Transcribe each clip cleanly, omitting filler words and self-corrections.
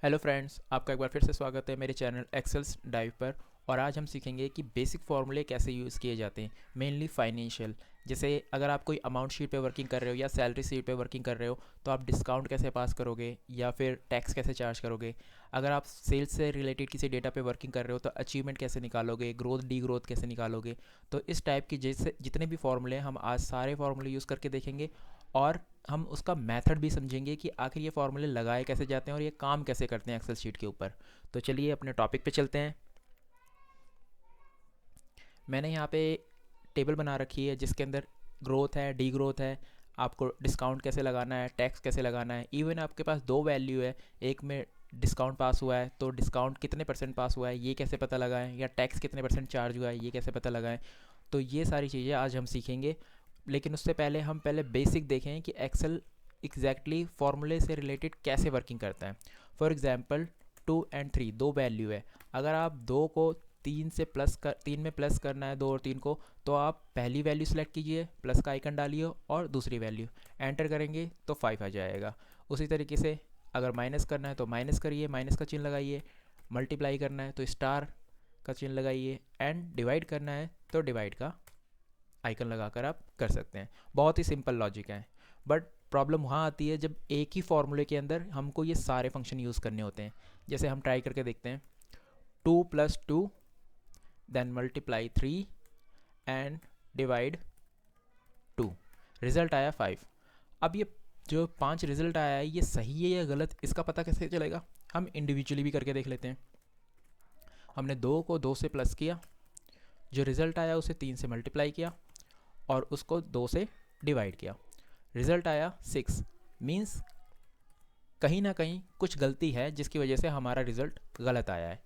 Hello friends, आपका एक बार फिर से स्वागत है मेरे चैनल एक्सेल्स डाइव पर। और आज हम सीखेंगे कि बेसिक फार्मूले कैसे यूज़ किए जाते हैं, मेनली फाइनेंशियल। जैसे अगर आप कोई अमाउंट शीट पे वर्किंग कर रहे हो या सैलरी शीट पे वर्किंग कर रहे हो तो आप डिस्काउंट कैसे पास करोगे या फिर टैक्स कैसे चार्ज करोगे। अगर आप सेल्स से रिलेटेड किसी डेटा पे वर्किंग कर रहे हो तो अचीवमेंट कैसे निकालोगे, ग्रोथ डी ग्रोथ कैसे निकालोगे। तो इस टाइप की जैसे जितने भी फार्मूले हैं हम आज सारे फार्मूले यूज़ करके देखेंगे। और हम उसका मेथड भी समझेंगे कि आखिर ये फार्मूले लगाए कैसे जाते हैं और ये काम कैसे करते हैं एक्सेल शीट के ऊपर। तो चलिए अपने टॉपिक पे चलते हैं। मैंने यहाँ पे टेबल बना रखी है जिसके अंदर ग्रोथ है, डी ग्रोथ है, आपको डिस्काउंट कैसे लगाना है, टैक्स कैसे लगाना है। इवन आपके पास दो वैल्यू है, एक में डिस्काउंट पास हुआ है तो डिस्काउंट कितने परसेंट पास हुआ है ये कैसे पता लगाएं, या टैक्स कितने परसेंट चार्ज हुआ है ये कैसे पता लगाएं। तो ये सारी चीज़ें आज हम सीखेंगे। लेकिन उससे पहले हम पहले बेसिक देखें कि एक्सेल एग्जैक्टली फार्मूले से रिलेटेड कैसे वर्किंग करता है। फॉर एग्जांपल 2 और 3 दो वैल्यू है। अगर आप दो को तीन में प्लस करना है, 2 और 3 को, तो आप पहली वैल्यू सेलेक्ट कीजिए, प्लस का आइकन डालिए और दूसरी वैल्यू एंटर करेंगे तो 5 आ जाएगा। उसी तरीके से अगर माइनस करना है तो माइनस करिए, माइनस का चिन्ह लगाइए। मल्टीप्लाई करना है तो स्टार का चिन्ह लगाइए। एंड डिवाइड करना है तो डिवाइड का आइकन लगाकर आप कर सकते हैं। बहुत ही सिंपल लॉजिक है। बट प्रॉब्लम वहाँ आती है जब एक ही फॉर्मूले के अंदर हमको ये सारे फंक्शन यूज़ करने होते हैं। जैसे हम ट्राई करके देखते हैं। 2 + 2 then multiply 3 and divide 2, result आया 5। अब ये जो 5 रिजल्ट आया है ये सही है या गलत, इसका पता कैसे चलेगा। हम इंडिविजुअली भी करके देख लेते हैं। हमने 2 को 2 से प्लस किया, जो रिज़ल्ट आया उसे 3 से मल्टीप्लाई किया और उसको 2 से डिवाइड किया, रिज़ल्ट आया 6। मीन्स कहीं ना कहीं कुछ गलती है जिसकी वजह से हमारा रिज़ल्ट गलत आया है।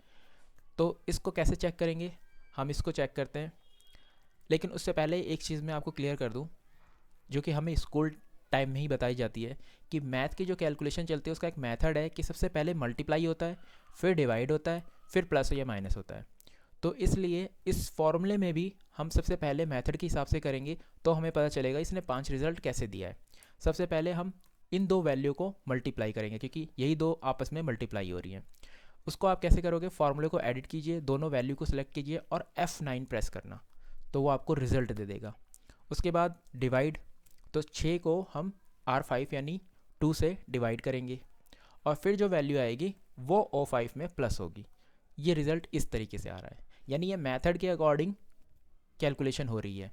तो इसको कैसे चेक करेंगे, हम इसको चेक करते हैं। लेकिन उससे पहले एक चीज़ मैं आपको क्लियर कर दूं, जो कि हमें स्कूल टाइम में ही बताई जाती है कि मैथ की जो कैलकुलेशन चलती है उसका एक मेथड है कि सबसे पहले मल्टीप्लाई होता है, फिर डिवाइड होता है, फिर प्लस या माइनस होता है। तो इसलिए इस फॉर्मूले में भी हम सबसे पहले मेथड के हिसाब से करेंगे तो हमें पता चलेगा इसने 5 रिजल्ट कैसे दिया है। सबसे पहले हम इन दो वैल्यू को मल्टीप्लाई करेंगे क्योंकि यही दो आपस में मल्टीप्लाई हो रही हैं। उसको आप कैसे करोगे, फॉर्मूले को एडिट कीजिए, दोनों वैल्यू को सिलेक्ट कीजिए और F9 प्रेस करना, तो वो आपको रिजल्ट दे देगा। उसके बाद डिवाइड, तो 6 को हम R5 यानी 2 से डिवाइड करेंगे और फिर जो वैल्यू आएगी वो O5 में प्लस होगी। ये रिज़ल्ट इस तरीके से आ रहा है, यानी ये मेथड के अकॉर्डिंग कैलकुलेशन हो रही है।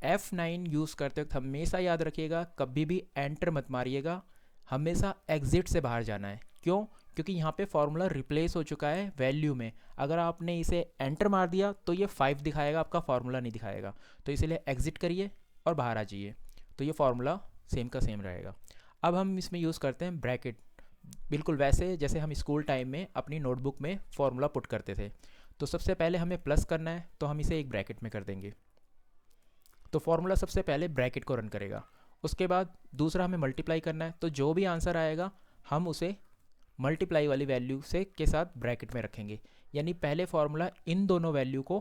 F9 यूज़ करते वक्त हमेशा याद रखिएगा कभी भी एंटर मत मारिएगा, हमेशा एग्जिट से बाहर जाना है। क्यों? क्योंकि यहाँ पे फॉर्मूला रिप्लेस हो चुका है वैल्यू में। अगर आपने इसे एंटर मार दिया तो ये 5 दिखाएगा, आपका फार्मूला नहीं दिखाएगा। तो इसीलिए एग्जिट करिए और बाहर आ जाइए, तो ये फार्मूला सेम का सेम रहेगा। अब हम इसमें यूज़ करते हैं ब्रैकेट, बिल्कुल वैसे जैसे हम स्कूल टाइम में अपनी नोटबुक में फॉर्मूला पुट करते थे। तो सबसे पहले हमें प्लस करना है तो हम इसे एक ब्रैकेट में कर देंगे, तो फॉर्मूला सबसे पहले ब्रैकेट को रन करेगा। उसके बाद दूसरा हमें मल्टीप्लाई करना है, तो जो भी आंसर आएगा हम उसे मल्टीप्लाई वाली वैल्यू से के साथ ब्रैकेट में रखेंगे। यानी पहले फॉर्मूला इन दोनों वैल्यू को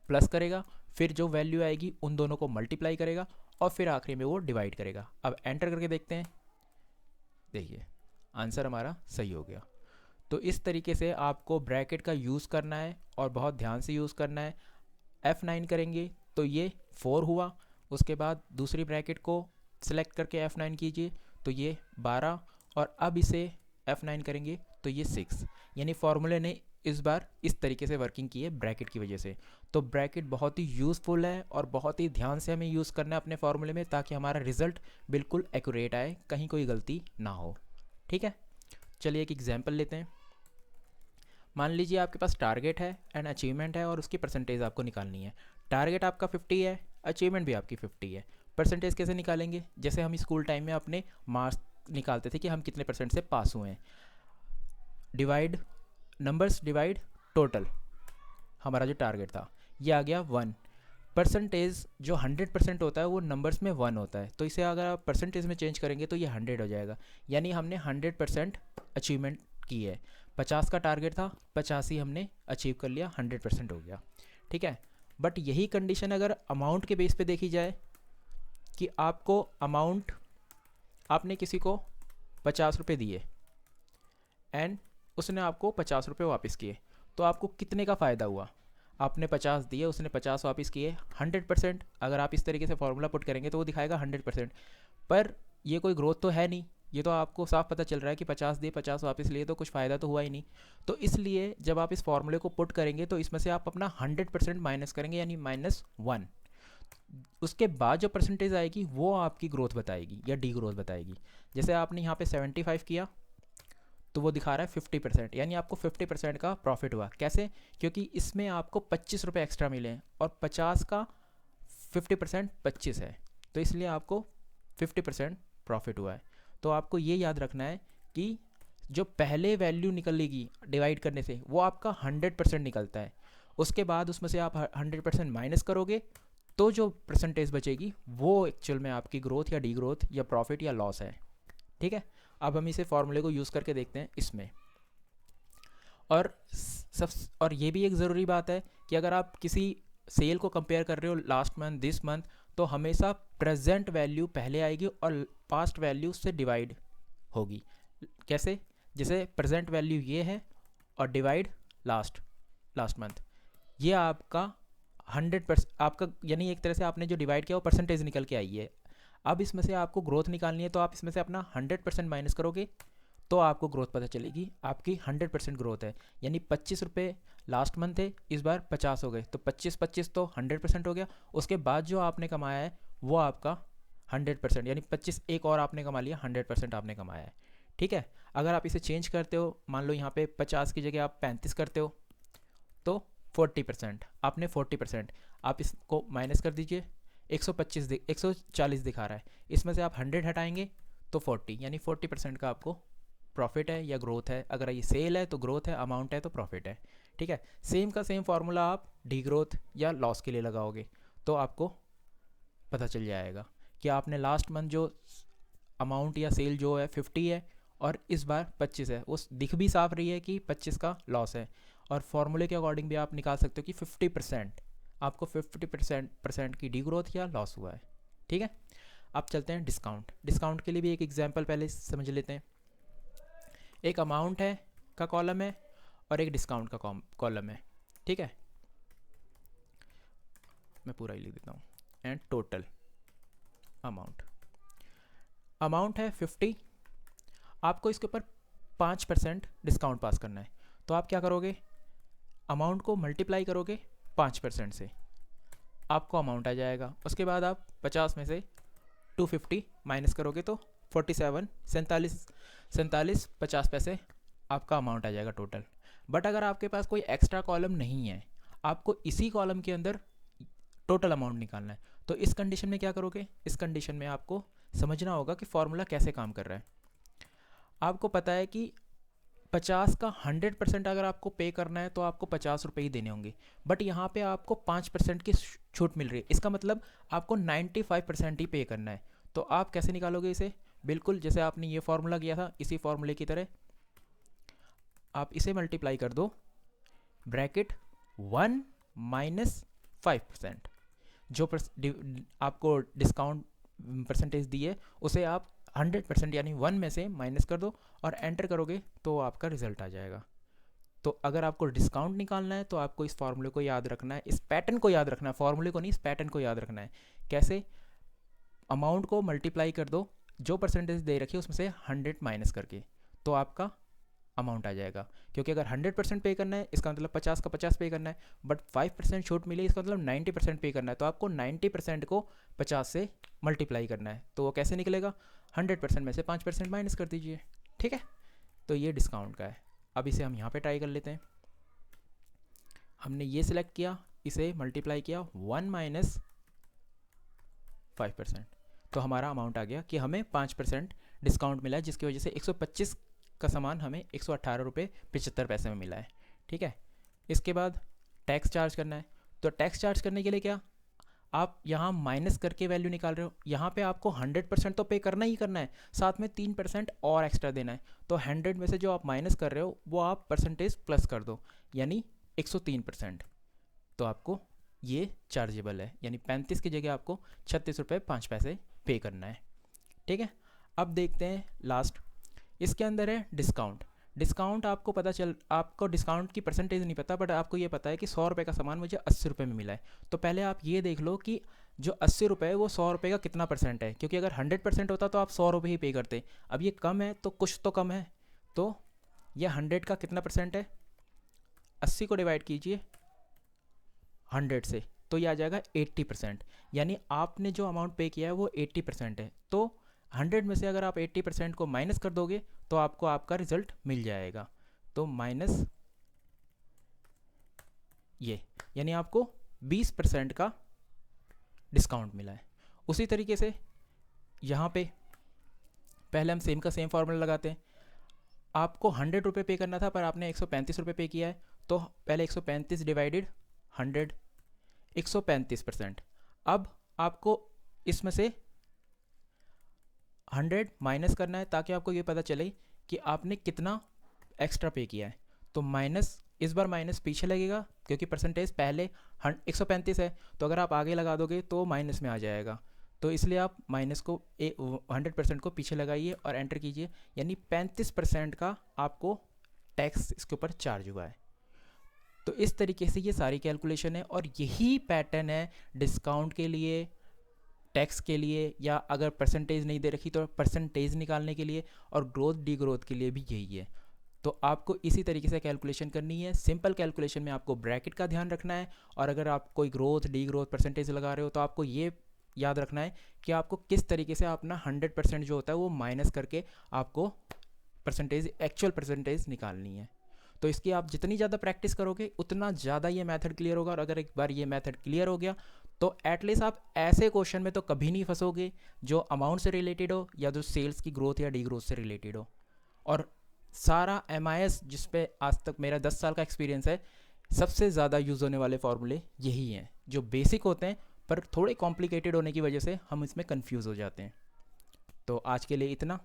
प्लस करेगा, फिर जो वैल्यू आएगी उन दोनों को मल्टीप्लाई करेगा और फिर आखिरी में वो डिवाइड करेगा। अब एंटर करके देखते हैं, देखिए आंसर हमारा सही हो गया। तो इस तरीके से आपको ब्रैकेट का यूज़ करना है और बहुत ध्यान से यूज़ करना है। F9 करेंगे तो ये 4 हुआ, उसके बाद दूसरी ब्रैकेट को सिलेक्ट करके F9 कीजिए तो ये 12, और अब इसे F9 करेंगे तो ये 6। यानी फार्मूले ने इस बार इस तरीके से वर्किंग की है ब्रैकेट की वजह से। तो ब्रैकेट बहुत ही यूज़फुल है और बहुत ही ध्यान से हमें यूज़ करना है अपने फार्मूले में, ताकि हमारा रिजल्ट बिल्कुल एक्यूरेट आए, कहीं कोई गलती ना हो। ठीक है, चलिए एक एग्जाम्पल लेते हैं। मान लीजिए आपके पास टारगेट है एंड अचीवमेंट है और उसकी परसेंटेज आपको निकालनी है। टारगेट आपका 50 है, अचीवमेंट भी आपकी 50 है। परसेंटेज कैसे निकालेंगे, जैसे हम स्कूल टाइम में अपने मार्क्स निकालते थे कि हम कितने परसेंट से पास हुए हैं। डिवाइड नंबर्स डिवाइड टोटल, हमारा जो टारगेट था ये आ गया 1। परसेंटेज जो 100% होता है वो नंबर्स में 1 होता है, तो इसे अगर आप परसेंटेज में चेंज करेंगे तो ये 100 हो जाएगा। यानी हमने 100% अचीवमेंट की है। 50 का टारगेट था, 50 ही हमने अचीव कर लिया, 100% हो गया। ठीक है, बट यही कंडीशन अगर अमाउंट के बेस पे देखी जाए कि आपको अमाउंट, आपने किसी को 50 रुपये दिए एंड उसने आपको 50 रुपये वापस किए, तो आपको कितने का फ़ायदा हुआ? आपने 50 दिए, उसने 50 वापस किए, 100%। अगर आप इस तरीके से फॉर्मूला पुट करेंगे तो वो दिखाएगा 100%। पर ये कोई ग्रोथ तो है नहीं, ये तो आपको साफ पता चल रहा है कि 50 दिए 50 वापस लिए, तो कुछ फ़ायदा तो हुआ ही नहीं। तो इसलिए जब आप इस फॉर्मूले को पुट करेंगे तो इसमें से आप अपना 100% माइनस करेंगे, यानी -1। उसके बाद जो परसेंटेज आएगी वो आपकी ग्रोथ बताएगी या डी ग्रोथ बताएगी। जैसे आपने यहाँ पे 75 किया तो वो दिखा रहा है 50%, यानी आपको 50% का प्रॉफिट हुआ। कैसे? क्योंकि इसमें आपको 25 रुपये एक्स्ट्रा मिले हैं और 50 का 50% 25 है, तो इसलिए आपको 50% प्रॉफिट हुआ है। तो आपको ये याद रखना है कि जो पहले वैल्यू निकलेगी डिवाइड करने से वो आपका 100% निकलता है, उसके बाद उसमें से आप 100% माइनस करोगे तो जो परसेंटेज बचेगी वो एक्चुअल में आपकी ग्रोथ या डी ग्रोथ या प्रॉफिट या लॉस है। ठीक है, अब हम इसे फॉर्मूले को यूज़ करके देखते हैं इसमें। और ये भी एक ज़रूरी बात है कि अगर आप किसी सेल को कंपेयर कर रहे हो लास्ट मंथ दिस मंथ, तो हमेशा प्रेजेंट वैल्यू पहले आएगी और पास्ट वैल्यू से डिवाइड होगी। कैसे? जैसे प्रेजेंट वैल्यू ये है और डिवाइड लास्ट मंथ, ये आपका 100% आपका, यानी एक तरह से आपने जो डिवाइड किया वो परसेंटेज निकल के आई है। अब इसमें से आपको ग्रोथ निकालनी है, तो आप इसमें से अपना 100% माइनस करोगे तो आपको ग्रोथ पता चलेगी। आपकी 100% ग्रोथ है, यानी 25 रुपये लास्ट मंथ थे, इस बार 50 हो गए, तो 25 तो 100% हो गया। उसके बाद जो आपने कमाया है वो आपका 100%, यानी 25 एक और आपने कमा लिया, 100% आपने कमाया है। ठीक है, अगर आप इसे चेंज करते हो, मान लो यहाँ पे 50 की जगह आप 35 करते हो तो 40%, आपने 40%, आप इसको माइनस कर दीजिए, 140 दिखा रहा है, इसमें से आप 100 हटाएंगे तो 40, यानी 40% का आपको प्रॉफिट है या ग्रोथ है। अगर ये सेल है तो ग्रोथ है, अमाउंट है तो प्रॉफिट है। ठीक है, सेम का सेम फार्मूला आप डी ग्रोथ या लॉस के लिए लगाओगे तो आपको पता चल जाएगा कि आपने लास्ट मंथ जो अमाउंट या सेल जो है 50 है और इस बार 25 है, उस दिख भी साफ रही है कि 25 का लॉस है। और फॉर्मूले के अकॉर्डिंग भी आप निकाल सकते हो कि 50% आपको 50% की डी ग्रोथ या लॉस हुआ है। ठीक है, अब चलते हैं डिस्काउंट के लिए भी एक एग्जांपल पहले समझ लेते हैं। एक अमाउंट है का कॉलम है और एक डिस्काउंट का कॉलम है। ठीक है, मैं पूरा ही लिख देता हूँ। एंड टोटल अमाउंट है 50, आपको इसके ऊपर 5% डिस्काउंट पास करना है, तो आप क्या करोगे? अमाउंट को मल्टीप्लाई करोगे 5% से, आपको अमाउंट आ जाएगा। उसके बाद आप 50 में से 250 माइनस करोगे तो 47 50 पैसे आपका अमाउंट आ जाएगा टोटल। बट अगर आपके पास कोई एक्स्ट्रा कॉलम नहीं है, आपको इसी कॉलम के अंदर टोटल अमाउंट निकालना है, तो इस कंडीशन में क्या करोगे? इस कंडीशन में आपको समझना होगा कि फॉर्मूला कैसे काम कर रहा है। आपको पता है कि 50 का 100% अगर आपको पे करना है तो आपको 50 रुपये ही देने होंगे, बट यहाँ पे आपको 5% की छूट मिल रही है, इसका मतलब आपको 95% ही पे करना है। तो आप कैसे निकालोगे इसे? बिल्कुल जैसे आपने ये फॉर्मूला किया था, इसी फॉर्मूले की तरह आप इसे मल्टीप्लाई कर दो, ब्रैकेट 1 माइनस 5%, जो आपको डिस्काउंट परसेंटेज दी है उसे आप 100% यानी 1 में से माइनस कर दो और एंटर करोगे तो आपका रिजल्ट आ जाएगा। तो अगर आपको डिस्काउंट निकालना है तो आपको इस फॉर्मूले को याद रखना है, इस पैटर्न को याद रखना है, फॉर्मूले को नहीं, इस पैटर्न को याद रखना है। कैसे? अमाउंट को मल्टीप्लाई कर दो, जो परसेंटेज दे रखी है उसमें से 100 माइनस करके, तो आपका अमाउंट आ जाएगा। क्योंकि अगर 100% पे करना है इसका मतलब 50 का 50 पे करना है, बट 5% छूट मिली इसका मतलब 90% पे करना है, तो आपको 90% को 50 से मल्टीप्लाई करना है। तो वो कैसे निकलेगा? 100% में से 5% माइनस कर दीजिए। ठीक है, तो ये डिस्काउंट का है। अब इसे हम यहाँ पे ट्राई कर लेते हैं। हमने ये सिलेक्ट किया, इसे मल्टीप्लाई किया 1 माइनस 5%, तो हमारा अमाउंट आ गया कि हमें 5% डिस्काउंट मिला है, जिसकी वजह से 125 का सामान हमें 118 रुपये 75 पैसे में मिला है। ठीक है, इसके बाद टैक्स चार्ज करना है, तो टैक्स चार्ज करने के लिए क्या, आप यहाँ माइनस करके वैल्यू निकाल रहे हो, यहाँ पे आपको 100% तो पे करना ही करना है, साथ में 3% और एक्स्ट्रा देना है। तो 100 में से जो आप माइनस कर रहे हो वो आप परसेंटेज प्लस कर दो, यानी 103%, तो आपको ये चार्जेबल है, यानी 35 की जगह आपको 36 रुपये 5 पैसे पे करना है। ठीक है, अब देखते हैं लास्ट, इसके अंदर है डिस्काउंट। डिस्काउंट आपको डिस्काउंट की परसेंटेज नहीं पता, बट आपको ये पता है कि 100 रुपये का सामान मुझे 80 रुपये में मिला है। तो पहले आप ये देख लो कि जो 80 रुपये है वो 100 रुपये का कितना परसेंट है, क्योंकि अगर 100% होता तो आप 100 रुपये ही पे करते। अब ये कम है तो कुछ तो कम है, तो यह 100 का कितना परसेंट है, 80 को डिवाइड कीजिए 100 से, तो ये आ जाएगा 80%। यानी आपने जो अमाउंट पे किया है वो 80% है। तो 100 में से अगर आप 80% को माइनस कर दोगे तो आपको आपका रिजल्ट मिल जाएगा। तो माइनस ये, यानी आपको 20% का डिस्काउंट मिला है। उसी तरीके से यहाँ पे पहले हम सेम का सेम फार्मूला लगाते हैं। आपको 100 रुपये पे करना था पर आपने 135 रुपये पे किया है, तो पहले 135 डिवाइडेड 100, 135%। अब आपको इसमें से 100 माइनस करना है ताकि आपको ये पता चले कि आपने कितना एक्स्ट्रा पे किया है। तो माइनस, इस बार माइनस पीछे लगेगा क्योंकि परसेंटेज पहले 135 है, तो अगर आप आगे लगा दोगे तो माइनस में आ जाएगा। तो इसलिए आप माइनस को 100% को पीछे लगाइए और एंटर कीजिए, यानी 35% का आपको टैक्स इसके ऊपर चार्ज हुआ है। तो इस तरीके से ये सारी कैलकुलेशन है, और यही पैटर्न है डिस्काउंट के लिए, टैक्स के लिए, या अगर परसेंटेज नहीं दे रखी तो परसेंटेज निकालने के लिए, और ग्रोथ डी ग्रोथ के लिए भी यही है। तो आपको इसी तरीके से कैलकुलेशन करनी है। सिंपल कैलकुलेशन में आपको ब्रैकेट का ध्यान रखना है, और अगर आप कोई ग्रोथ डी ग्रोथ परसेंटेज लगा रहे हो तो आपको ये याद रखना है कि आपको किस तरीके से अपना 100% जो होता है वो माइनस करके आपको परसेंटेज, एक्चुअल परसेंटेज निकालनी है। तो इसकी आप जितनी ज़्यादा प्रैक्टिस करोगे उतना ज़्यादा ये मेथड क्लियर होगा, और अगर एक बार ये मेथड क्लियर हो गया तो एटलीस्ट आप ऐसे क्वेश्चन में तो कभी नहीं फंसोगे जो अमाउंट से रिलेटेड हो या जो सेल्स की ग्रोथ या डी ग्रोथ से रिलेटेड हो। और सारा MIS जिस पे आज तक मेरा 10 साल का एक्सपीरियंस है, सबसे ज़्यादा यूज़ होने वाले फार्मूले यही हैं, जो बेसिक होते हैं पर थोड़े कॉम्प्लिकेटेड होने की वजह से हम इसमें कंफ्यूज हो जाते हैं। तो आज के लिए इतना,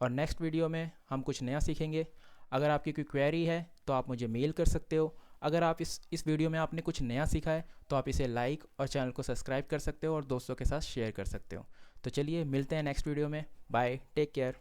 और नेक्स्ट वीडियो में हम कुछ नया सीखेंगे। अगर आपकी कोई क्वेरी है तो आप मुझे मेल कर सकते हो। अगर आप इस वीडियो में आपने कुछ नया सीखा है तो आप इसे लाइक और चैनल को सब्सक्राइब कर सकते हो और दोस्तों के साथ शेयर कर सकते हो। तो चलिए मिलते हैं नेक्स्ट वीडियो में। Bye, take care.